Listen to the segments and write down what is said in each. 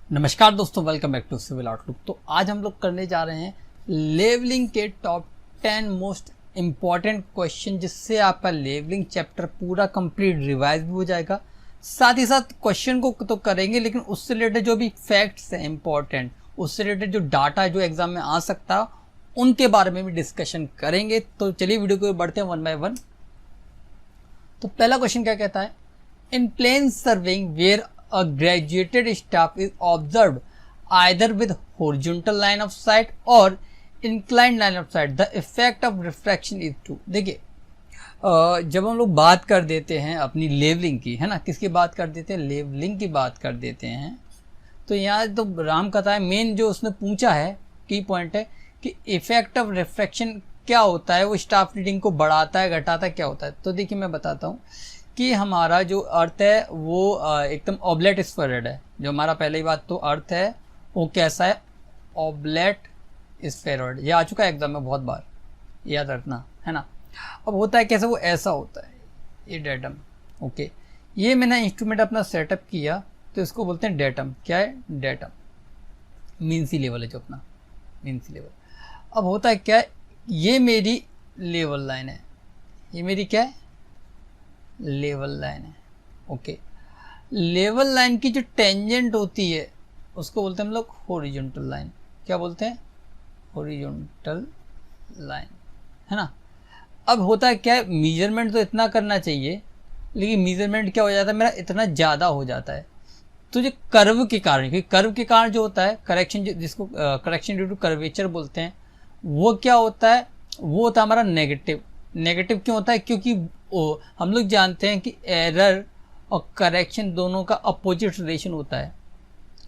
नमस्कार दोस्तों, welcome back to civil outlook. तो आज हम लोग करने जा रहे हैं लेवलिंग के टॉप 10 मोस्ट इम्पॉर्टेंट क्वेश्चन, जिससे आपका लेवलिंग चैप्टर पूरा कंप्लीट रिवाइज भी हो जाएगा। साथ ही साथ क्वेश्चन को तो करेंगे, लेकिन उससे रिलेटेड जो भी फैक्ट्स हैं इंपॉर्टेंट, उससे रिलेटेड जो डाटा जो एग्जाम में आ सकता है, उनके बारे में भी डिस्कशन करेंगे। तो चलिए वीडियो को बढ़ते हैं वन बाय वन। तो पहला क्वेश्चन क्या कहता है, in plane surveying where a graduated staff is observed either with horizontal line of sight or inclined line of sight, the effect of refraction is true। देखिए, जब हम लोग बात कर देते हैं अपनी लेवलिंग की, है ना, किसकी बात कर देते हैं, लेवलिंग की बात कर देते हैं, तो यहाँ तो राम कथा है, मेन जो उसने पूछा है की पॉइंट है कि इफेक्ट ऑफ रिफ्रैक्शन क्या होता है, वो स्टाफ रीडिंग को बढ़ाता है घटाता है, क्या होता है। तो देखिए मैं बताता हूँ कि हमारा जो अर्थ है वो एकदम ऑब्लेट स्फेरॉइड है। जो हमारा पहले ही बात, तो अर्थ है वो कैसा है, ऑब्लेट स्फेरॉइड। ये आ चुका है एग्जाम में बहुत बार, याद रखना, है ना। अब होता है कैसे, वो ऐसा होता है, ये डेटम। ओके, ये मैंने इंस्ट्रूमेंट अपना सेटअप किया, तो इसको बोलते हैं डेटम। क्या है, डेटम मीन सी लेवल है, जो अपना मीन सी लेवल। अब होता है क्या है, ये मेरी लेवल लाइन है, ये मेरी क्या है, लेवल लाइन है। ओके, लेवल लाइन की जो टेंजेंट होती है उसको बोलते हैं हम लोग हॉरिजॉन्टल लाइन। क्या बोलते हैं, हॉरिजॉन्टल लाइन, है ना। अब होता है क्या है, मेजरमेंट तो इतना करना चाहिए, लेकिन मेजरमेंट क्या हो जाता है मेरा, इतना ज़्यादा हो जाता है। तो जो कर्व के कारण, क्योंकि कर्व के कारण जो होता है करेक्शन, जिसको करेक्शन ड्यू टू कर्वेचर बोलते हैं, वो क्या होता है, वो होता है हमारा नेगेटिव। नेगेटिव क्यों होता है, क्योंकि हम लोग जानते हैं कि एरर और करेक्शन दोनों का अपोजिट रिलेशन होता है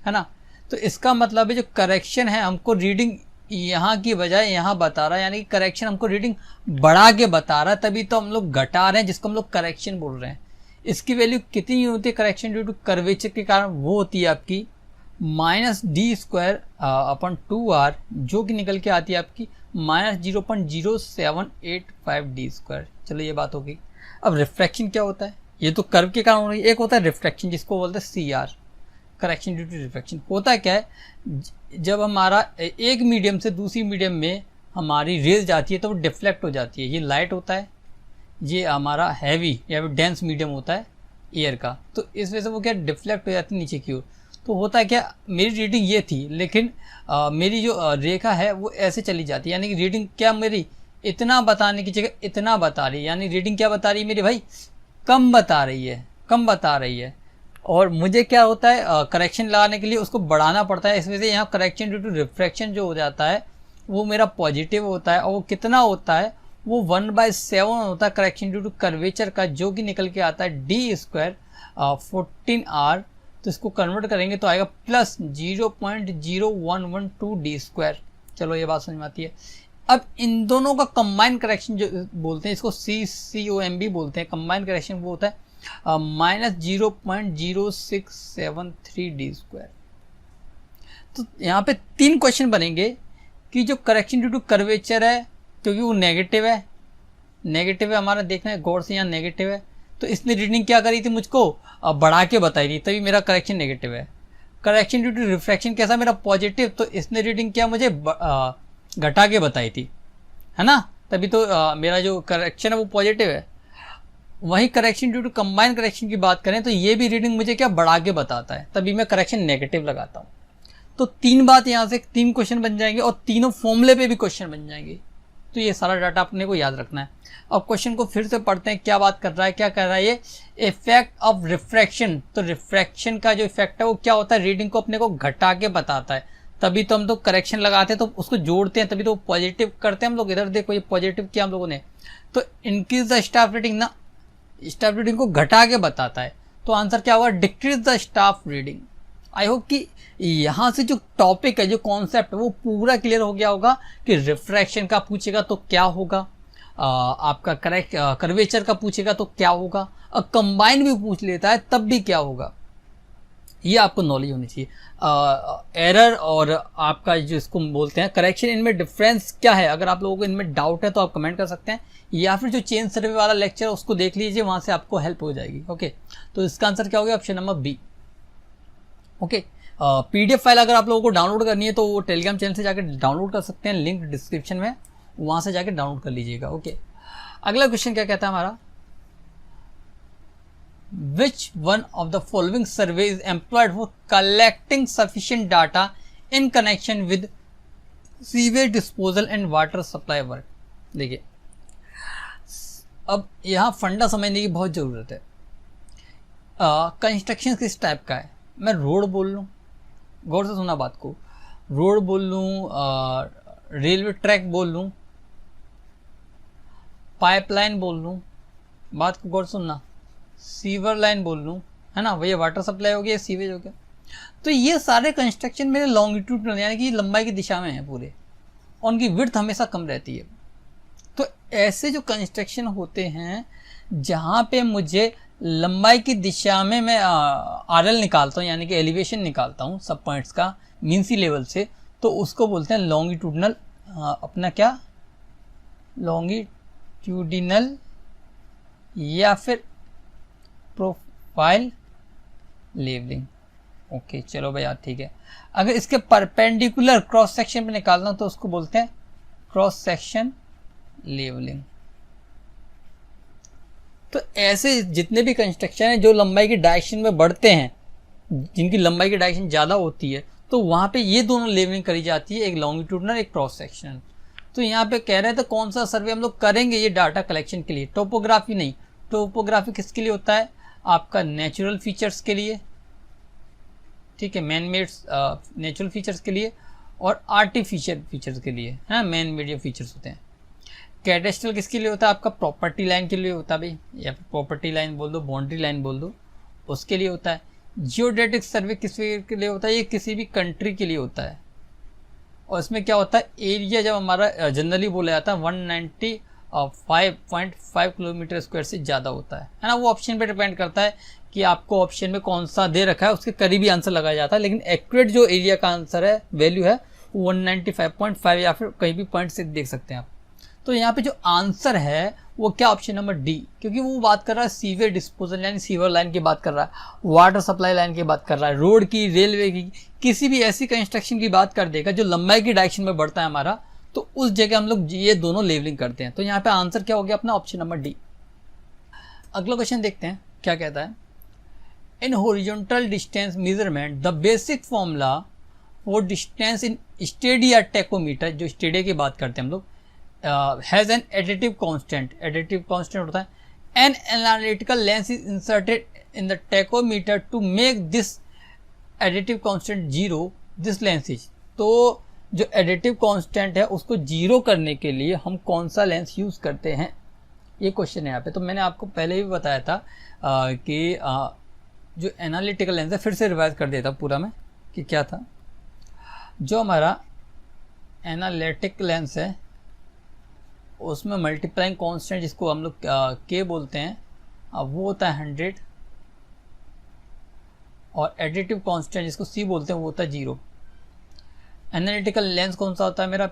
ना। तो इसका मतलब है जो करेक्शन है हमको रीडिंग यहाँ की बजाय यहाँ बता रहा है, यानी कि करेक्शन हमको रीडिंग बढ़ा के बता रहा है, तभी तो हम लोग घटा रहे हैं, जिसको हम लोग करेक्शन बोल रहे हैं। इसकी वैल्यू कितनी होती है करेक्शन ड्यू टू कर्वेचर के कारण, वो होती है आपकी -d² अपॉन 2r, जो कि निकल के आती है आपकी -0.0785d²। चलो ये बात होगी। अब रिफ्रैक्शन क्या होता है, ये तो कर्व के कारण हो रही है। एक होता है रिफ्रैक्शन, जिसको बोलते हैं CR, correction due to refraction. होता क्या है, जब हमारा एक मीडियम से दूसरी मीडियम में हमारी रेज जाती है तो वो डिफ्लेक्ट हो जाती है। ये लाइट होता है, ये हमारा हैवी या फिर डेंस मीडियम होता है एयर का, तो इस वजह से वो क्या डिफ्लेक्ट हो जाती है नीचे की ओर। तो होता है क्या, मेरी रीडिंग ये थी, लेकिन मेरी जो रेखा है वो ऐसे चली जाती है, यानी कि रीडिंग क्या मेरी इतना बताने की जगह इतना बता रही है, यानी रीडिंग क्या बता रही है मेरी भाई, कम बता रही है, कम बता रही है। और मुझे क्या होता है, करेक्शन लगाने के लिए उसको बढ़ाना पड़ता है। इस वजह से यहाँ करेक्शन ड्यू टू रिफ्रैक्शन जो हो जाता है वो मेरा पॉजिटिव होता है, और वो कितना होता है, वो 1/7 होता है करेक्शन ड्यू टू कर्वेचर का, जो कि निकल के आता है d² 14r। तो इसको कन्वर्ट करेंगे तो आएगा +0.0112d²। चलो ये बात समझ में आती है। अब इन दोनों का कंबाइन करेक्शन जो बोलते हैं, इसको CCOM बोलते हैं, कंबाइन करेक्शन वो होता है -0.0673d²। तो यहाँ पे 3 क्वेश्चन बनेंगे कि जो करेक्शन ड्यू टू कर्वेचर है, क्योंकि वो नेगेटिव है, नेगेटिव है हमारा, देखना है गौर से, यहाँ नेगेटिव है, तो इसने रीडिंग क्या करी थी, मुझको बढ़ा के बताई थी, तभी मेरा करेक्शन नेगेटिव है। करेक्शन ड्यू टू रिफ्रैक्शन कैसा, मेरा पॉजिटिव, तो इसने रीडिंग क्या मुझे घटा के बताई थी, है ना, तभी तो मेरा जो करेक्शन है वो पॉजिटिव है। वही correction due to combine correction की बात करें तो ये भी रीडिंग मुझे क्या बढ़ा के बताता है, तभी मैं करेक्शन नेगेटिव लगाता हूँ। तो 3 बात यहाँ से 3 क्वेश्चन बन जाएंगे, और तीनों फॉर्मूले पे भी क्वेश्चन बन जाएंगे। तो ये सारा डाटा अपने को याद रखना है। अब क्वेश्चन को फिर से पढ़ते हैं, क्या बात कर रहा है, क्या कर रहा है ये, इफेक्ट ऑफ रिफ्रैक्शन। तो रिफ्रैक्शन का जो इफेक्ट है वो क्या होता है, रीडिंग को अपने को घटा के बताता है, तभी तो हम तो करेक्शन लगाते हैं, तो उसको जोड़ते हैं, तभी तो पॉजिटिव करते हैं हम लोग। इधर देखो ये पॉजिटिव किया हम लोगों ने, तो इंक्रीज द स्टाफ रीडिंग ना, स्टाफ रीडिंग को घटा के बताता है। तो आंसर क्या होगा, decrease the staff reading. I hope कि यहाँ से जो टॉपिक है, जो कॉन्सेप्ट है, वो पूरा क्लियर हो गया होगा कि रिफ्रैक्शन का पूछेगा तो क्या होगा, आपका कर्वेचर का पूछेगा तो क्या होगा, और कंबाइन भी पूछ लेता है तब भी क्या होगा, ये आपको नॉलेज होनी चाहिए। एरर और आपका जिसको बोलते हैं करेक्शन, इनमें डिफरेंस क्या है, अगर आप लोगों को इनमें डाउट है तो आप कमेंट कर सकते हैं, या फिर जो चेन सर्वे वाला लेक्चर है उसको देख लीजिए, वहाँ से आपको हेल्प हो जाएगी। ओके, तो इसका आंसर क्या हो गया, option number B. Okay, PDF file अगर आप लोगों को डाउनलोड करनी है तो वो टेलीग्राम चैनल से जाकर डाउनलोड कर सकते हैं, लिंक डिस्क्रिप्शन में, वहाँ से जाकर डाउनलोड कर लीजिएगा। ओके, अगला क्वेश्चन क्या कहता है हमारा, विच one of the following survey is employed for collecting sufficient data in connection with sewage disposal and water supply work. देखिए, अब यहाँ फंडा समझने की बहुत ज़रूरत है। कंस्ट्रक्शन किस टाइप का है, मैं रोड बोल लूँ, गौर से सुना बात को, रोड बोल लूँ, रेलवे ट्रैक बोल लूँ, पाइपलाइन बोल लूँ, बात को गौर सुनना, सीवर लाइन बोल लूँ, है ना, भैया वाटर सप्लाई हो गया, सीवेज हो गया। तो ये सारे कंस्ट्रक्शन मेरे लॉन्गिट्यूडनल यानी कि लंबाई की दिशा में हैं पूरे, उनकी विड्थ हमेशा कम रहती है। तो ऐसे जो कंस्ट्रक्शन होते हैं जहाँ पे मुझे लंबाई की दिशा में मैं RL निकालता हूँ, यानी कि एलिवेशन निकालता हूँ सब पॉइंट्स का मीन सी लेवल से, तो उसको बोलते हैं लॉन्गिट्यूडनल, अपना क्या, लॉन्गिट्यूडिनल या फिर प्रोफाइल लेवलिंग। ओके चलो भैया ठीक है। अगर इसके परपेंडिकुलर क्रॉस सेक्शन पे निकालना तो उसको बोलते हैं क्रॉस सेक्शन लेवलिंग। तो ऐसे जितने भी कंस्ट्रक्शन है जो लंबाई की डायरेक्शन में बढ़ते हैं, जिनकी लंबाई की डायरेक्शन ज़्यादा होती है, तो वहाँ पे ये दोनों लेवलिंग करी जाती है, एक लॉन्गिट्यूडनल एक क्रॉस सेक्शनल। तो यहाँ पे कह रहे थे कौन सा सर्वे हम लोग करेंगे ये डाटा कलेक्शन के लिए, टोपोग्राफी नहीं। टोपोग्राफी किसके लिए होता है, आपका नेचुरल फीचर्स के लिए, ठीक है, मैन मेड नेचुरल फीचर्स के लिए, और आर्टिफिशियल फीचर्स के लिए, है मैन मेड फीचर्स होते हैं। कैडेस्ट्रल किसके लिए होता है, आपका प्रॉपर्टी लाइन के लिए होता है भाई, या फिर प्रॉपर्टी लाइन बोल दो, बाउंड्री लाइन बोल दो, उसके लिए होता है। जियोडेटिक सर्वे किस के लिए होता है, ये किसी भी कंट्री के लिए होता है। और इसमें क्या होता है, एरिया जब हमारा जनरली बोला जाता है 195.5 किलोमीटर स्क्वायर से ज़्यादा होता है ना, वो ऑप्शन पे डिपेंड करता है कि आपको ऑप्शन में कौन सा दे रखा है, उसके करीबी आंसर लगाया जाता है। लेकिन एक्यूरेट जो एरिया का आंसर है, वैल्यू है 195.5, या फिर कहीं भी पॉइंट से देख सकते हैं आप। तो यहाँ पे जो आंसर है वो क्या, ऑप्शन नंबर डी, क्योंकि वो बात कर रहा है सीवर डिस्पोजल यानी सीवर लाइन की बात कर रहा है, वाटर सप्लाई लाइन की बात कर रहा है, रोड की, रेलवे की, किसी भी ऐसी कंस्ट्रक्शन की बात कर देगा जो लंबाई की डायरेक्शन में बढ़ता है हमारा, तो उस जगह हम लोग ये दोनों लेवलिंग करते हैं। तो यहाँ पे आंसर क्या हो गया अपना, ऑप्शन नंबर डी। अगला क्वेश्चन देखते हैं क्या कहता है, in horizontal distance measurement the basic formula for distance in stadia tacheometer, जो स्टेडिया की बात करते हैं हम लोग, has an additive constant, additive constant होता है, an analytical lens is inserted in the tacheometer to make this additive constant zero, this lens is. तो जो एडिटिव कांस्टेंट है उसको जीरो करने के लिए हम कौन सा लेंस यूज़ करते हैं, ये क्वेश्चन है यहाँ पे। तो मैंने आपको पहले भी बताया था कि जो एनालिटिकल लेंस है, फिर से रिवाइज कर देता पूरा मैं कि क्या था। जो हमारा एनालिटिक लेंस है उसमें मल्टीप्लाइंग कांस्टेंट जिसको हम लोग के बोलते हैं, वो होता है 100, और एडिटिव कांस्टेंट जिसको सी बोलते हैं वो होता है 0। एनालिटिकल लेंस कौन सा होता है मेरा,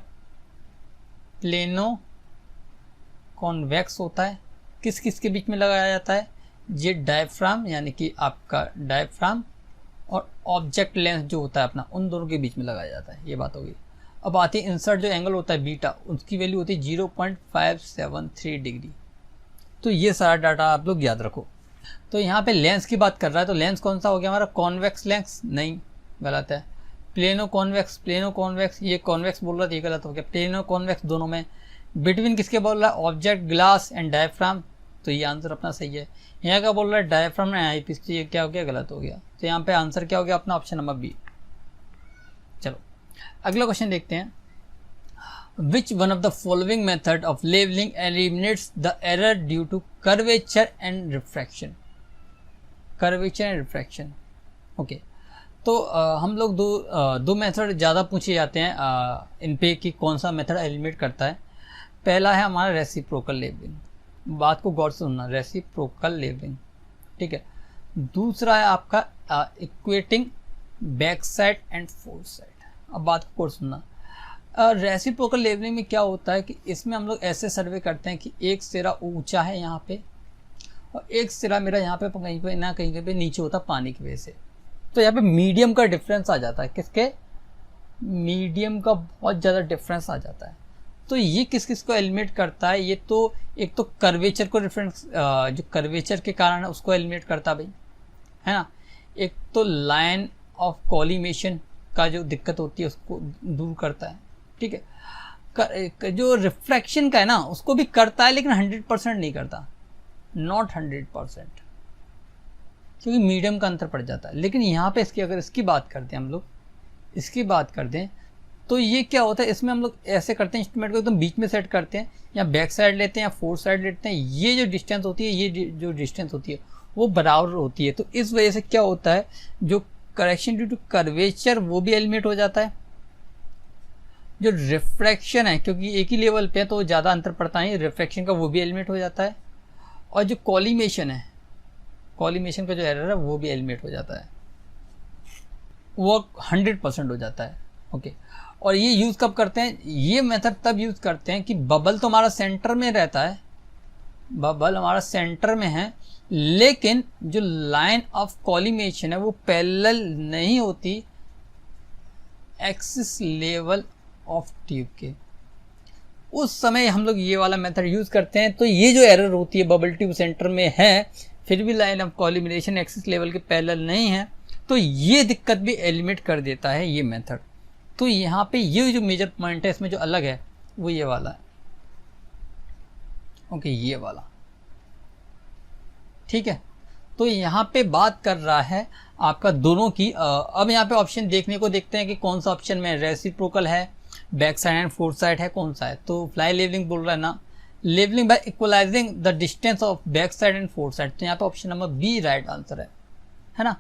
प्लेनो कॉन्वेक्स होता है। किस किस के बीच में लगाया जाता है, ये डायफ्राम यानी कि आपका डायफ्राम और ऑब्जेक्ट लेंस जो होता है अपना, उन दोनों के बीच में लगाया जाता है, ये बात होगी। अब आती है इंसर्ट, जो एंगल होता है बीटा, उसकी वैल्यू होती है 0.573 डिग्री। तो ये सारा डाटा आप लोग याद रखो। तो यहाँ पे लेंस की बात कर रहा है, तो लेंस कौन सा हो गया हमारा, कॉन्वेक्स लेंस, नहीं गलत है। प्लेनो कॉन्वेक्स, प्लेनो कॉन्वेक्स, ये कॉन्वेक्स बोल रहा था, ये गलत हो गया। प्लेनो कॉन्वेक्स दोनों में, बिटवीन किसके बोल रहा है, ऑब्जेक्ट ग्लास एंड डायफ्राम, तो ये आंसर अपना सही है। यहाँ का बोल रहा है डायफ्राम एंड आईपीस, तो ये क्या हो गया, गलत हो गया। तो यहाँ पे आंसर क्या हो गया अपना, ऑप्शन नंबर बी। चलो अगला क्वेश्चन देखते हैं, which one of the following method of levelling eliminates the error due to curvature and refraction, curvature and refraction. Okay, तो हम लोग दो मेथड ज़्यादा पूछे जाते हैं इन पे कि कौन सा मेथड एलिमिनेट करता है। पहला है हमारा रेसिप्रोकल लेवलिंग, बात को गौर से सुनना, रेसिप्रोकल लेवलिंग, ठीक है। दूसरा है आपका equating back side and four side. अब बात को गौर से सुनना, रेसिप्रोकल लेवलिंग में क्या होता है कि इसमें हम लोग ऐसे सर्वे करते हैं कि एक सिरा ऊंचा है यहाँ पे, और एक सिरा मेरा यहाँ पे कहीं पे ना कहीं पे नीचे होता पानी की वजह से। तो यहाँ पे मीडियम का डिफरेंस आ जाता है, किसके, मीडियम का बहुत ज़्यादा डिफरेंस आ जाता है। तो ये किस किस को एलिमिनेट करता है, ये तो एक तो कर्वेचर को डिफरेंस, जो कर्वेचर के कारण है उसको एलिमिनेट करता है भाई, है ना। एक तो लाइन ऑफ कॉलिमेशन का जो दिक्कत होती है उसको दूर करता है, ठीक है। जो रिफ्रैक्शन का है ना उसको भी करता है, लेकिन 100% नहीं करता, नॉट 100%, क्योंकि मीडियम का अंतर पड़ जाता है। लेकिन यहाँ पे इसकी अगर इसकी बात करते हैं हम लोग, इसकी बात करते हैं तो ये क्या होता है, इसमें हम लोग ऐसे करते हैं, इंस्ट्रूमेंट को एकदम बीच में सेट करते हैं, या बैक साइड लेते हैं या फोर साइड लेते हैं। ये जो डिस्टेंस होती है, ये जो डिस्टेंस होती है वो बराबर होती है। तो इस वजह से क्या होता है, जो करेक्शन ड्यू टू कर्वेचर वो भी एलिमिनेट हो जाता है। जो रिफ्रैक्शन है, क्योंकि एक ही लेवल पे है तो ज़्यादा अंतर पड़ता है, रिफ्रैक्शन का वो भी एलिमिनेट हो जाता है। और जो कॉलिमेशन है, कॉलिमेशन का जो एरर है वो भी एलिमिनेट हो जाता है, वो 100% हो जाता है। ओके, और ये यूज़ कब करते हैं, ये मेथड तब यूज़ करते हैं कि बबल तो हमारा सेंटर में रहता है, बबल हमारा सेंटर में है, लेकिन जो लाइन ऑफ कॉलिमेशन है वो पैरेलल नहीं होती एक्सिस लेवल ऑफ ट्यूब के। उस समय हम लोग ये वाला मेथड यूज़ करते हैं। तो ये जो एरर होती है, बबल ट्यूब सेंटर में है फिर भी line of collimation axis level के पैरेलल नहीं है, तो ये दिक्कत भी एलिमिनेट कर देता है ये मेथड। तो यहाँ पे ये जो मेजर पॉइंट है इसमें जो अलग है वो ये वाला है। ओके, ये वाला, ठीक है। तो यहाँ पे बात कर रहा है आपका दोनों की। अब यहाँ पे ऑप्शन देखने को देखते हैं कि कौन सा ऑप्शन में रेसिप्रोकल है, back side and fourth side है, कौन सा है। तो फ्लाई लेवलिंग बोल रहा है ना, levelling by equalising the distance of back side and fourth side. तो यहाँ पे option number B right answer है ना।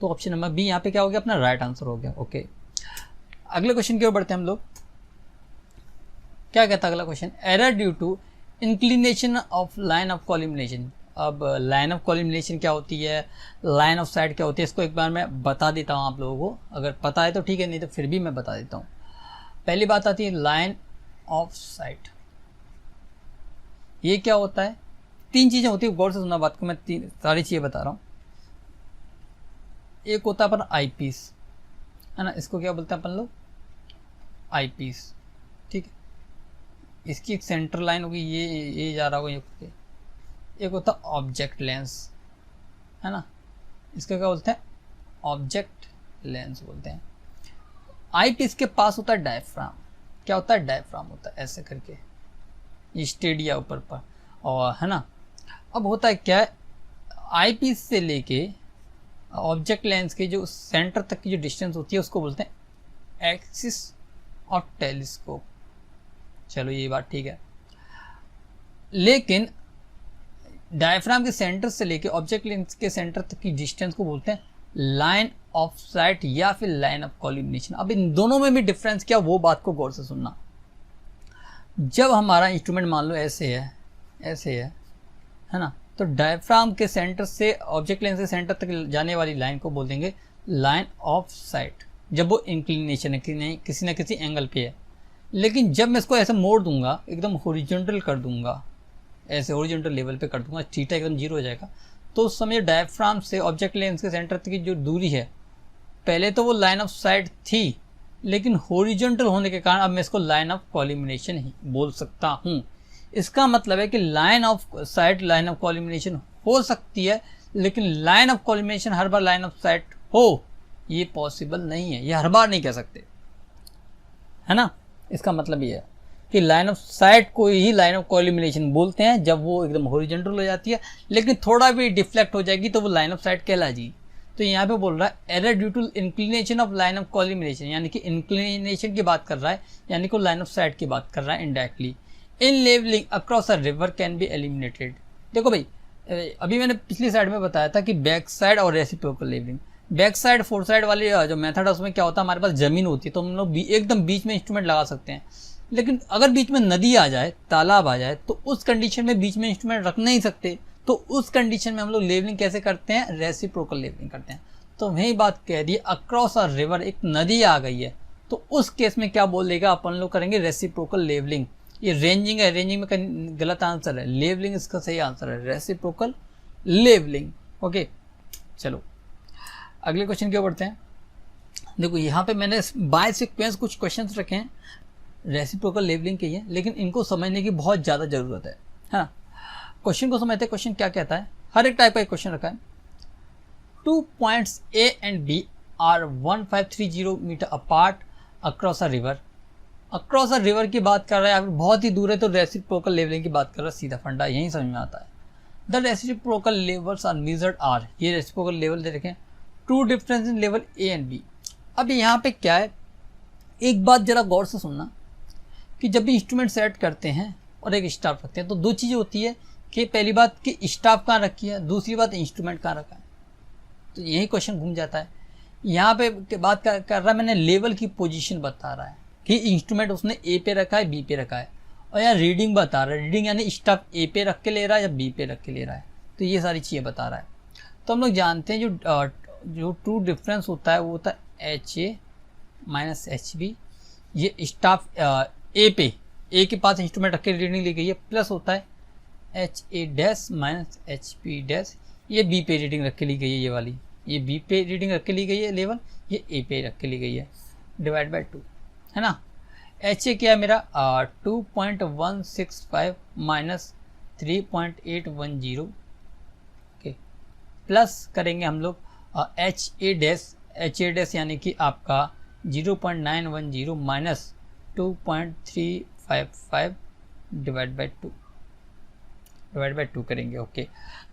तो ऑप्शन नंबर बी यहाँ पे क्या हो गया, अपना राइट आंसर हो गया। ओके, अगले क्वेश्चन की ओर बढ़ते हैं हम लोग। क्या कहता है अगला question, error due to inclination of line of collimation. अब लाइन ऑफ कॉलिमिनेशन क्या होती है, लाइन ऑफ साइड क्या होती है, इसको एक बार मैं बता देता हूँ आप लोगों को। अगर पता है तो ठीक है, नहीं तो फिर भी मैं बता देता हूँ। पहली बात आती है लाइन ऑफ साइट। ये क्या होता है, तीन चीज़ें होती है, गौर से सुनना बात को, मैं सारी चीज़ें बता रहा हूँ। एक होता है अपन आई पीस, है ना, इसको क्या बोलते हैं अपन लोग, आई पीस, ठीक है। इसकी एक सेंटर लाइन होगी, ये जा रहा होगा ये। एक होता है ऑब्जेक्ट लेंस, है ना, इसका क्या बोलते हैं, ऑब्जेक्ट लेंस बोलते हैं। आई पीस के पास होता है डायफ्राम। क्या होता है, डायफ्राम होता है ऐसे करके, ये स्टेडिया ऊपर पर, और है ना। अब होता है क्या है, आई पीस से लेके ऑब्जेक्ट लेंस के जो सेंटर तक की जो डिस्टेंस होती है उसको बोलते हैं एक्सिस ऑफ टेलीस्कोप। चलो ये बात ठीक है, लेकिन डायफ्राम के सेंटर से लेके ऑब्जेक्ट लेंस के सेंटर तक की डिस्टेंस को बोलते हैं लाइन ऑफ साइट या फिर लाइन ऑफ कॉलिमिनेशन। अब इन दोनों में भी डिफरेंस क्या, वो बात को गौर से सुनना। जब हमारा इंस्ट्रूमेंट मान लो ऐसे है ना, तो डायफ्राम के सेंटर से ऑब्जेक्ट लेंस के सेंटर तक जाने वाली लाइन को बोल देंगे लाइन ऑफ साइट, जब वो इंक्लिनेशन है कि नहीं, किसी ना किसी एंगल पे है। लेकिन जब मैं इसको ऐसे मोड़ दूंगा, एकदम हॉरिजॉन्टल कर दूंगा, ऐसे हॉरिजॉन्टल लेवल पे कर दूंगा, थीटा एकदम जीरो हो जाएगा, तो उस समय डायफ्राम से ऑब्जेक्ट लेंस के सेंटर तक की जो दूरी है, पहले तो वो लाइन ऑफ साइट थी, लेकिन हॉरिजॉन्टल होने के कारण अब मैं इसको लाइन ऑफ कॉलिमिनेशन ही बोल सकता हूँ। इसका मतलब है कि line of sight line of collimation हो सकती है, लेकिन लाइन ऑफ कॉलिमिनेशन हर बार लाइन ऑफ साइट हो ये पॉसिबल नहीं है, ये हर बार नहीं कह सकते, है ना। इसका मतलब ये है कि लाइन ऑफ साइट को ही लाइन ऑफ कॉलिमिनेशन बोलते हैं जब वो एकदम हॉरिजॉन्टल हो जाती है, लेकिन थोड़ा भी डिफ्लेक्ट हो जाएगी तो वो लाइन ऑफ साइट कहलाएगी। तो यहाँ पे बोल रहा है error due to inclination of line of collimation, यानी कि इंक्लिनेशन की बात कर रहा है, यानी कि लाइन ऑफ साइट की बात कर रहा है indirectly. In levelling across a river can be eliminated. देखो भाई, अभी मैंने पिछली साइड में बताया था कि बैक साइड और reciprocal levelling, back side four side वाली जो मेथड है उसमें क्या होता है, हमारे पास जमीन होती है तो हम लोग एकदम बीच में इंस्ट्रूमेंट लगा सकते हैं। लेकिन अगर बीच में नदी आ जाए, तालाब आ जाए, तो उस कंडीशन में बीच में इंस्ट्रूमेंट रख नहीं सकते। तो उस कंडीशन में हम लोग लेवलिंग कैसे करते हैं, रेसिप्रोकल लेवलिंग करते हैं। तो वही बात कह दी, अक्रॉस अ रिवर, एक नदी आ गई है, तो उस केस में क्या बोलेगा, अपन लोग करेंगे रेसिप्रोकल लेवलिंग। ये रेंजिंग है, रेंजिंग में गलत आंसर है, लेवलिंग इसका सही आंसर है, रेसिप्रोकल लेवलिंग। ओके, चलो अगले क्वेश्चन की ओर बढ़ते हैं। देखो यहाँ पे मैंने बाय सीक्वेंस कुछ क्वेश्चंस रखे हैं, रेसिप्रोकल लेवलिंग के ही है, लेकिन इनको समझने की बहुत ज़्यादा ज़रूरत है ना। क्वेश्चन को समझते हैं। क्वेश्चन क्या कहता है, हर एक टाइप का एक क्वेश्चन रखा है। 2 points A and B are 1530 metre apart across a river. Across a river की बात कर रहा है, बहुत ही दूर है, तो रेसिप्रोकल लेवलिंग की बात कर रहा है। सीधा फंडा यही समझ में आता है। The reciprocal levels are measured are, ये रेसिप्रोकल लेवल दे रखे हैं। To difference in level A and B। अब यहाँ पे क्या है, एक बात जरा गौर से सुनना कि जब भी इंस्ट्रूमेंट सेट करते हैं और एक स्टाफ रखते हैं तो दो चीज़ें होती है कि पहली बात कि स्टाफ कहाँ रखी है, दूसरी बात इंस्ट्रूमेंट कहाँ रखा है। तो यही क्वेश्चन घूम जाता है। यहाँ पे बात कर रहा है, मैंने लेवल की पोजीशन बता रहा है कि इंस्ट्रूमेंट उसने ए पे रखा है, बी पे रखा है, और यहाँ रीडिंग बता रहा है। रीडिंग यानी स्टाफ ए पे रख के ले रहा है या बी पे रख के ले रहा है, तो ये सारी चीज़ें बता रहा है। तो हम लोग जानते हैं जो ट्रू डिफरेंस होता है वो होता है HA माइनस HB। ये स्टाफ ए के पास इंस्ट्रूमेंट रख के रीडिंग ली गई है, प्लस होता है HA dash minus HP dash, ये बी पे रीडिंग रख के ली गई है, ये वाली ये बी पे रीडिंग रख के ली गई है लेवल, ये ए पे रख के ली गई है, डिवाइड बाय 2 है ना। HA क्या है मेरा 2.165 माइनस 3.810, ओके, प्लस करेंगे हम लोग HA डैश यानी कि आपका 0.910 माइनस 2.355 डिवाइड बाय 2 करेंगे, ओके।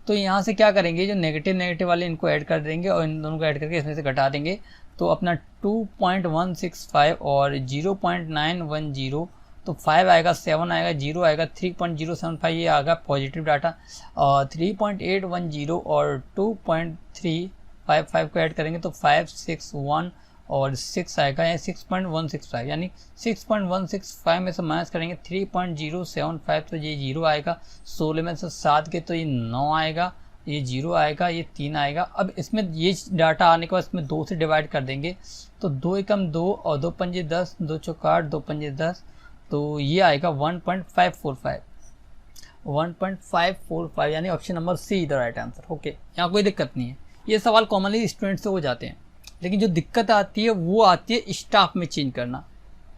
तो यहाँ से क्या करेंगे, जो नेगेटिव वाले इनको ऐड कर देंगे और इन दोनों को ऐड करके इसमें से घटा देंगे, तो अपना 2.165 और 0.910, तो 5 आएगा, 7 आएगा, 0 आएगा, 3.075 ये आएगा पॉजिटिव डाटा, और 3.810 और 2.355 को ऐड करेंगे तो 561 और 6 आएगा, यानी 6.165, यानी 6.165 में से माइनस करेंगे 3.075, तो ये 0 आएगा। 16 में से 7 के तो ये 9 आएगा, ये 0 आएगा, ये 3 आएगा। अब इसमें ये डाटा आने के बाद इसमें 2 से डिवाइड कर देंगे, तो 2 एकम 2 और 2 पंजे 10, 2 चौक 8, 2 पंजे 10, तो ये आएगा 1.545, यानी option number see the right answer, okay. यहाँ कोई दिक्कत नहीं है, ये सवाल कॉमनली स्टूडेंट से हो जाते हैं, लेकिन जो दिक्कत आती है वो आती है स्टाफ में चेंज करना।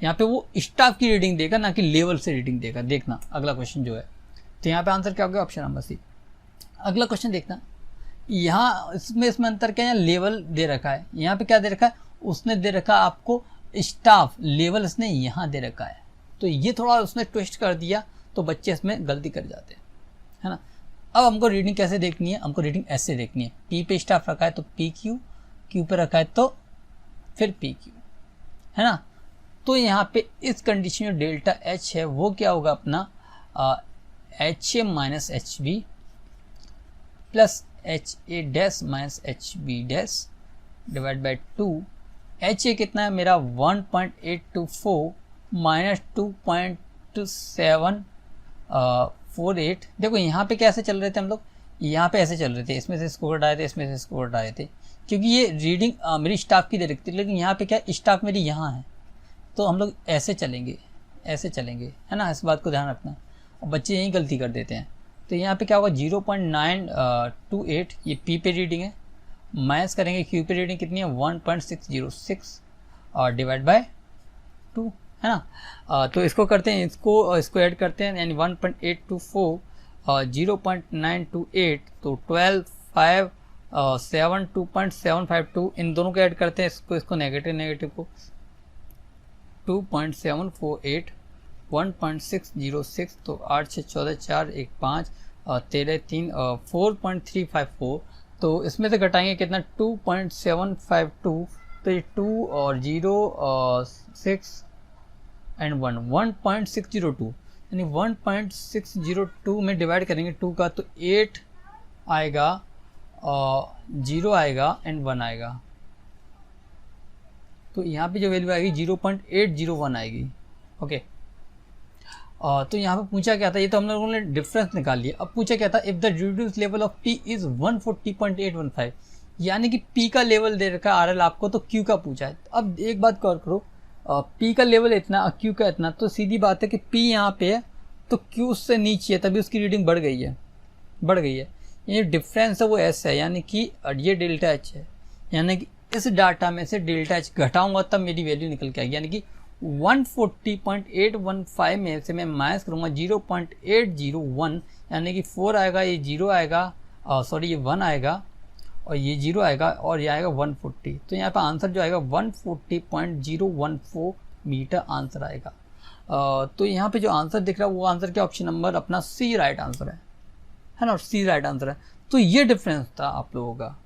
यहाँ पे वो स्टाफ की रीडिंग देगा, ना कि लेवल से रीडिंग देगा। देखना अगला क्वेश्चन जो है, तो यहाँ पे आंसर क्या होगा, ऑप्शन नंबर सी। अगला क्वेश्चन देखना, यहाँ इसमें अंतर क्या है, लेवल दे रखा है, यहाँ पे क्या दे रखा है, उसने दे रखा है आपको स्टाफ, लेवल इसने यहाँ दे रखा है, तो ये थोड़ा उसने ट्विस्ट कर दिया, तो बच्चे इसमें गलती कर जाते हैं, है ना। अब हमको रीडिंग कैसे देखनी है, हमको रीडिंग ऐसे देखनी है, पी पे स्टाफ रखा है तो PQ, क्यू पे रखा है तो फिर PQ, है ना। तो यहाँ पे इस कंडीशन में डेल्टा H है वो क्या होगा अपना HA minus HB plus HA dash minus HB dash divide by 2। HA कितना है मेरा 1.824 माइनस 2.748। देखो यहाँ पे कैसे चल रहे थे हम लोग, यहाँ पे ऐसे चल रहे थे, इसमें से इसको हटाए थे, इसमें से इसको हटाए थे, क्योंकि ये रीडिंग मेरी स्टाफ की दे रखी थी, लेकिन यहाँ पे क्या स्टाफ मेरी यहाँ है, तो हम लोग ऐसे चलेंगे, है ना। इस बात को ध्यान रखना, और बच्चे यही गलती कर देते हैं। तो यहाँ पे क्या होगा 0.928, ये पी पे रीडिंग है, माइनस करेंगे क्यू पे रीडिंग कितनी है 1.606 और डिवाइड बाय 2, है ना। तो इसको करते हैं, इसको ऐड करते हैं, यानी 1.824 और 0.928, तो 12, 5, 7, 2.752, इन दोनों को ऐड करते हैं, इसको नेगेटिव को 2.748, 1.606, तो 8 6 14 4 1 5 13 3 4.354, तो इसमें से घटाएंगे कितना 2.752, तो ये 2 और 0 और 6 एंड 1.602, यानी 1.602 में डिवाइड करेंगे 2 का, तो 8 आएगा और 0 आएगा एंड 1 आएगा, तो यहाँ पे जो वैल्यू आएगी 0.801 आएगी, ओके। तो यहाँ पे पूछा क्या था, ये तो हम लोगों ने डिफरेंस निकाल लिया। अब पूछा क्या था, if the reduce level of P is 140.815, यानी कि P का लेवल दे रखा है RL आपको, तो Q का पूछा है। अब एक बात गौर करो, P का लेवल इतना और Q का इतना, तो सीधी बात है कि P यहाँ पे है तो Q उससे नीचे है, तभी उसकी रीडिंग बढ़ गई है। ये डिफरेंस है वो S है, यानी कि ये डेल्टा H है, यानी कि इस डाटा में से डेल्टा एच घटाऊंगा तब मेरी वैल्यू निकल के आएगी, यानी कि 140.815 में से मैं माइनस करूँगा 0.801, यानी कि 4 आएगा, ये 0 आएगा, सॉरी ये 1 आएगा और ये 0 आएगा और ये आएगा 140। तो यहाँ पर आंसर जो आएगा 140.014 मीटर आंसर आएगा। तो यहाँ पे जो आंसर दिख रहा है वो आंसर क्या, ऑप्शन नंबर अपना सी राइट आंसर है ना, सी राइट आंसर है। तो ये डिफरेंस था आप लोगों का।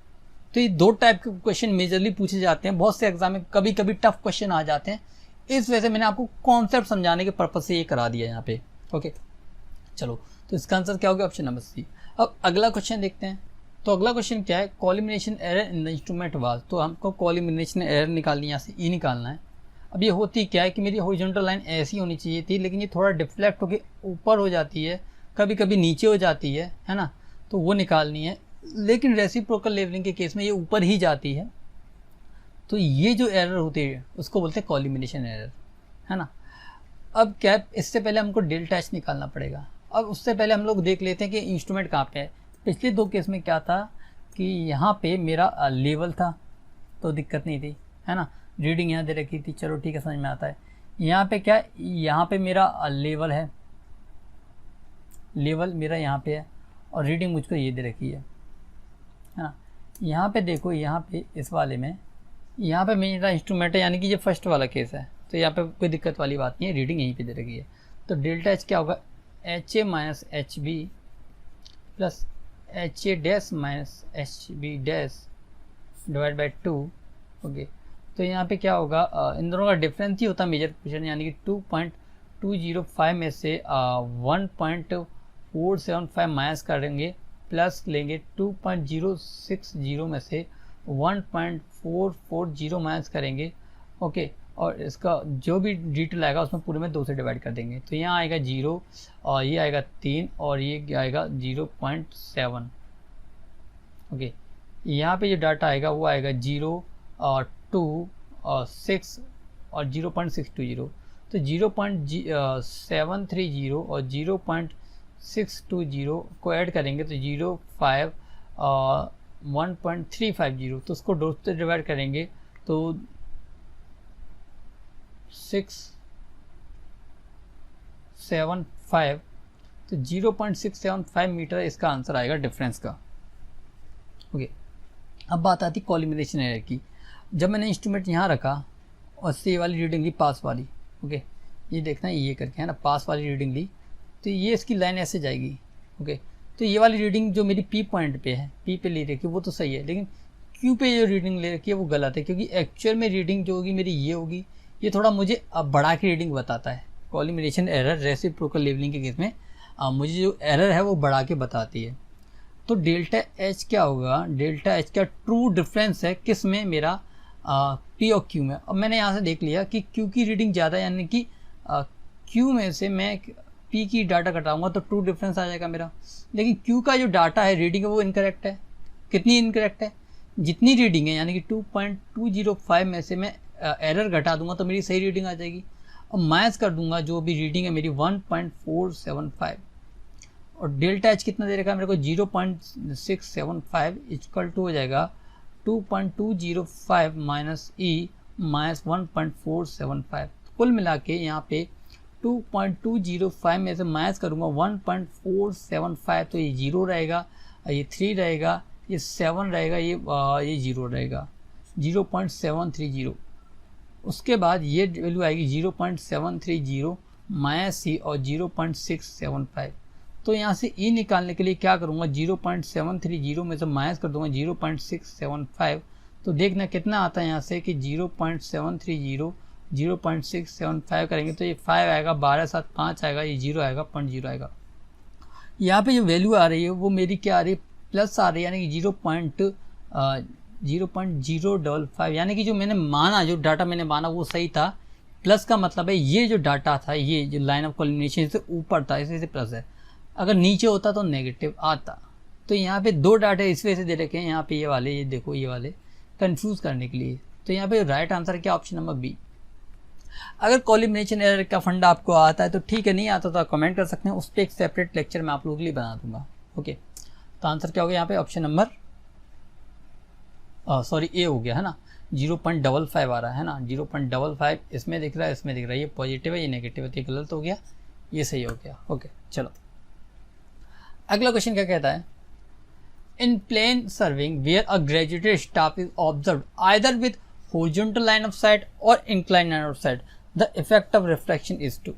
तो ये दो टाइप के क्वेश्चन मेजरली पूछे जाते हैं, बहुत से एग्जाम में कभी कभी टफ क्वेश्चन आ जाते हैं, इस वजह से मैंने आपको कॉन्सेप्ट समझाने के पर्पज से ये करा दिया यहाँ पे। ओके चलो, तो इसका आंसर क्या होगा, ऑप्शन नंबर सी। अब अगला क्वेश्चन देखते हैं। तो अगला क्वेश्चन क्या है, collimation error in the instrument was. तो हमको कॉलिमिनेशन एरर निकालनी है, यहाँ से ई निकालना है। अब ये होती क्या है कि मेरी हॉरिजॉन्टल लाइन ऐसी होनी चाहिए थी, लेकिन ये थोड़ा डिफ्लेक्ट होकर ऊपर हो जाती है, कभी कभी नीचे हो जाती है ना, तो वो निकालनी है। लेकिन रेसिप्रोकल लेवलिंग के केस में ये ऊपर ही जाती है, तो ये जो एरर होती है उसको बोलते हैं कॉलिमिनेशन एरर, है ना। अब क्या है, इससे पहले हमको डेल्टा एच निकालना पड़ेगा। अब उससे पहले हम लोग देख लेते हैं कि इंस्ट्रूमेंट कहाँ पे है। पिछले दो केस में क्या था कि यहाँ पे मेरा लेवल था तो दिक्कत नहीं थी, है ना, रीडिंग यहाँ दे रखी थी, चलो ठीक है, समझ में आता है। यहाँ पे क्या, यहाँ पे मेरा लेवल है, लेवल मेरा यहाँ पे है और रीडिंग मुझको ये दे रखी है ना। यहाँ पे देखो, यहाँ पे इस वाले में यहाँ पे मेरा इंस्ट्रूमेंट है, यानी कि ये फर्स्ट वाला केस है, तो यहाँ पे कोई दिक्कत वाली बात नहीं है, रीडिंग यहीं पे दे रखी है। तो डेल्टा एच क्या होगा, H A minus H B plus H A dash minus H B dash divide by 2। Okay, तो यहाँ पे क्या होगा, इन दोनों का डिफरेंस ही होता है मेजर पोजिशन, यानी कि 2.205 में से 1.475 माइनस करेंगे, प्लस लेंगे 2.060 में से 1.440 माइनस करेंगे। ओके, और इसका जो भी डिटेल आएगा उसमें पूरे में 2 से डिवाइड कर देंगे, तो यहाँ आएगा 0 और ये आएगा 3 और ये आएगा 0.7। ओके, यहाँ पे जो डाटा आएगा वो आएगा 0 और 2 और 6 और 0.620। तो 0.730 और 0.620 को ऐड करेंगे तो 0.5 और 1.350, तो उसको 2 से डिवाइड करेंगे तो 675, तो 0.675 मीटर इसका आंसर आएगा डिफरेंस का। ओके, अब बात आती कॉलिमिनेशन एरर की। जब मैंने इंस्ट्रूमेंट यहाँ रखा और से वाली रीडिंग ली, पास वाली, ओके, ये देखना ये करके, है ना, पास वाली रीडिंग ली, तो ये इसकी लाइन ऐसे जाएगी। ओके, तो ये वाली रीडिंग जो मेरी पी पॉइंट पे है, पी पे ले रखी है वो तो सही है, लेकिन क्यू पे जो रीडिंग ले रखी है वो गलत है, क्योंकि एक्चुअल में रीडिंग जो होगी मेरी ये होगी, ये थोड़ा मुझे अब बढ़ा के रीडिंग बताता है। कॉलिमिनेशन एरर रेसिप्रोकल लेवलिंग के केस में मुझे जो एरर है वो बढ़ा के बताती है। तो डेल्टा एच क्या होगा, डेल्टा एच का ट्रू डिफरेंस है किस में, मेरा पी और क्यू में। अब मैंने यहाँ से देख लिया कि क्यू की रीडिंग ज़्यादा, यानी कि क्यू में से मैं पी की डाटा कटाऊंगा तो ट्रू डिफरेंस आ जाएगा मेरा। लेकिन क्यू का जो डाटा है, रीडिंग है, वो इनकरेक्ट है। कितनी इनकरेक्ट है, जितनी रीडिंग है, यानी कि 2.205 में से मैं एरर घटा दूंगा तो मेरी सही रीडिंग आ जाएगी। और माइनस कर दूंगा जो भी रीडिंग है मेरी 1.475, और डेल्टा एच कितना दे रखा है मेरे को 0.675 इक्वल टू हो जाएगा 2.205 माइनस ई माइनस 1.475। कुल मिला के यहाँ पे 2.205 में से माइनस करूँगा 1.475, तो ये 0 रहेगा, ये 3 रहेगा, ये 7 रहेगा, ये 0 रहेगा, 0.730। उसके बाद ये वैल्यू आएगी 0.730 माइनस सी और 0.675। तो यहाँ से ई निकालने के लिए क्या करूँगा, 0.730 में से माइनस कर दूंगा 0.675, तो देखना कितना आता है यहाँ से कि 0.730 0.675 करेंगे तो ये 5 आएगा, 12 7 5 आएगा, ये 0 आएगा, 0.0 आएगा। यहाँ पे जो वैल्यू आ रही है वो मेरी क्या आ रही है, प्लस आ रही है, यानी कि 0.055, यानी कि जो मैंने माना, जो डाटा मैंने माना वो सही था। प्लस का मतलब है ये जो डाटा था, ये जो लाइन ऑफ कॉलिमिनेशन से ऊपर था, इसलिए प्लस है। अगर नीचे होता तो नेगेटिव आता। तो यहाँ पे दो डाटा इस वजह से दे रखे हैं, यहाँ पे ये वाले, ये देखो ये वाले, कंफ्यूज करने के लिए। तो यहाँ पे राइट आंसर क्या, ऑप्शन नंबर बी। अगर कॉलिमिनेशन एरर का फंडा आपको आता है तो ठीक है, नहीं आता तो आप कमेंट कर सकते हैं, उस पर एक सेपरेट लेक्चर मैं आप लोगों के लिए बना दूंगा। ओके, तो आंसर क्या हो गया यहाँ पे, ऑप्शन नंबर सॉरी ए हो गया है ना, 0.55 आ रहा है ना, 0.55 इसमें दिख रहा है, इसमें दिख रहा है, ये पॉजिटिव है, ये नेगेटिव है, तो ये गलत हो गया, ये सही हो गया। ओके चलो अगला क्वेश्चन क्या कहता है, in plane surveying where a graduated staff is observe either with horizontal line of sight or incline line of sight the effect of reflection is to.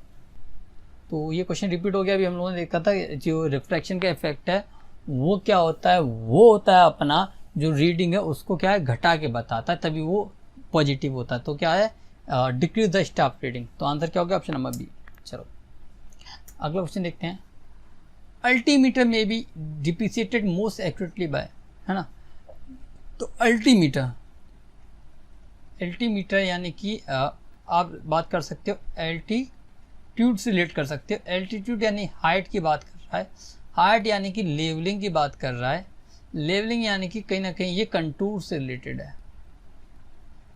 तो ये क्वेश्चन रिपीट हो गया, अभी हम लोगों ने देखा था जो रिफ्लेक्शन का इफेक्ट है वो क्या होता है, वो होता है अपना जो रीडिंग है उसको क्या है घटा के बताता है, तभी वो पॉजिटिव होता है। तो क्या है, डिक्रीज द स्टाफ रीडिंग। तो आंसर क्या हो गया, ऑप्शन नंबर बी। चलो अगला क्वेश्चन देखते हैं, अल्टीमीटर में be depreciated most accurately by, है ना। तो अल्टीमीटर यानी कि आप बात कर सकते हो एल्टीट्यूड से रिलेट कर सकते हो। एल्टीट्यूड यानी हाइट की बात कर रहा है, हाइट यानी कि लेवलिंग की बात कर रहा है, लेवलिंग यानी कि कहीं ना कहीं ये कंटूर से रिलेटेड है।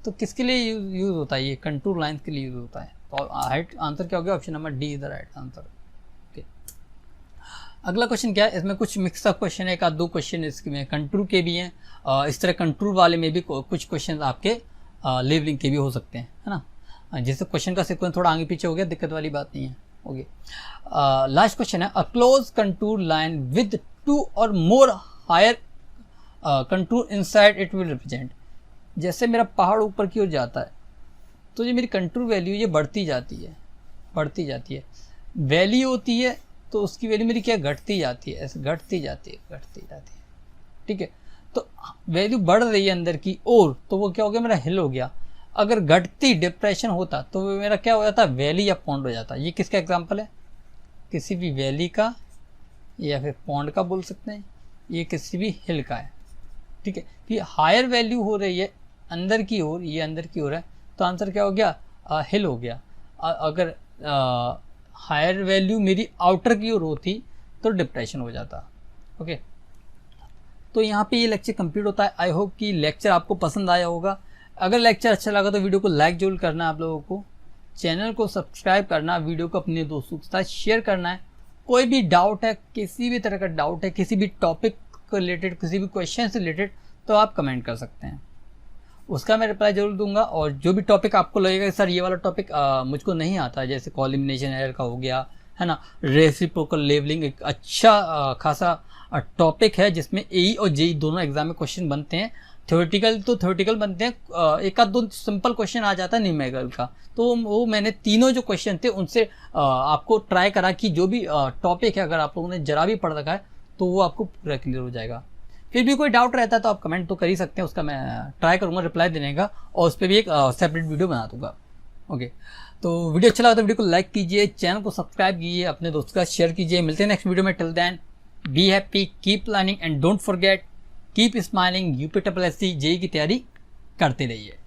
तो किसके लिए यूज होता है, ये कंटूर लाइन के लिए यूज होता है। तो हाइट आंसर क्या हो गया, option number D is the right answer. Okay अगला क्वेश्चन क्या है, इसमें कुछ मिक्सअप क्वेश्चन है, एक आध दो क्वेश्चन इसमें कंटूर के भी हैं, इस तरह कंटूर वाले में भी कुछ क्वेश्चन आपके लेवलिंग के भी हो सकते हैं, है ना। जैसे क्वेश्चन का सीक्वेंस थोड़ा आगे पीछे हो गया, दिक्कत वाली बात नहीं है। ओके लास्ट क्वेश्चन है, a close contour line with 2 और more higher contour inside it will represent. जैसे मेरा पहाड़ ऊपर की ओर जाता है तो जो मेरी कंटूर वैल्यू ये बढ़ती जाती है, वैल्यू होती है तो उसकी वैल्यू मेरी क्या घटती जाती है, ऐसे घटती जाती है, ठीक है। तो वैल्यू बढ़ रही है अंदर की ओर, तो वो क्या हो गया, मेरा हिल हो गया। अगर घटती डिप्रेशन होता तो वो मेरा क्या हो जाता, वैली या पॉन्ड हो जाता। ये किसका एग्जाम्पल है, किसी भी वैली का या फिर पॉन्ड का बोल सकते हैं, ये किसी भी हिल का है, ठीक है। ये हायर वैल्यू हो रही है अंदर की ओर, ये अंदर की ओर है, तो आंसर क्या हो गया, हिल हो गया। अगर हायर वैल्यू मेरी आउटर की ओर होती तो डिप्रेशन हो जाता। ओके तो यहाँ पे ये लेक्चर कंप्लीट होता है। आई होप कि लेक्चर आपको पसंद आया होगा। अगर लेक्चर अच्छा लगा तो वीडियो को लाइक जरूर करना है आप लोगों को, चैनल को सब्सक्राइब करना, वीडियो को अपने दोस्तों के साथ शेयर करना है। कोई भी डाउट है, किसी भी तरह का डाउट है, किसी भी टॉपिक को रिलेटेड, किसी भी क्वेश्चन से रिलेटेड, तो आप कमेंट कर सकते हैं, उसका मैं रिप्लाई जरूर दूंगा। और जो भी टॉपिक आपको लगेगा सर ये वाला टॉपिक मुझको नहीं आता है, जैसे कॉलिमिनेशन एरर का हो गया, है ना, रेसिप्रोकल लेवलिंग एक अच्छा खासा टॉपिक है जिसमें एई और जेई दोनों एग्जाम में क्वेश्चन बनते हैं। थ्योरेटिकल तो थ्योरेटिकल बनते हैं, एक आध दो सिंपल क्वेश्चन आ जाता है न्यूमेरिकल का, तो वो मैंने तीनों जो क्वेश्चन थे उनसे आपको ट्राई करा कि जो भी टॉपिक है अगर आप लोगों ने जरा भी पढ़ रखा है तो वो आपको पूरा क्लियर हो जाएगा। फिर भी कोई डाउट रहता है तो आप कमेंट तो कर ही सकते हैं, उसका मैं ट्राई करूँगा रिप्लाई देने का, और उस पर भी एक सेपरेट वीडियो बना दूंगा। ओके तो वीडियो अच्छा लगा तो वीडियो को लाइक कीजिए, चैनल को सब्सक्राइब कीजिए, अपने दोस्तों के साथ शेयर कीजिए। मिलते हैं नेक्स्ट वीडियो में, till then be happy, keep learning and don't forget keep smiling. UPSC JEE की तैयारी करते रहिए।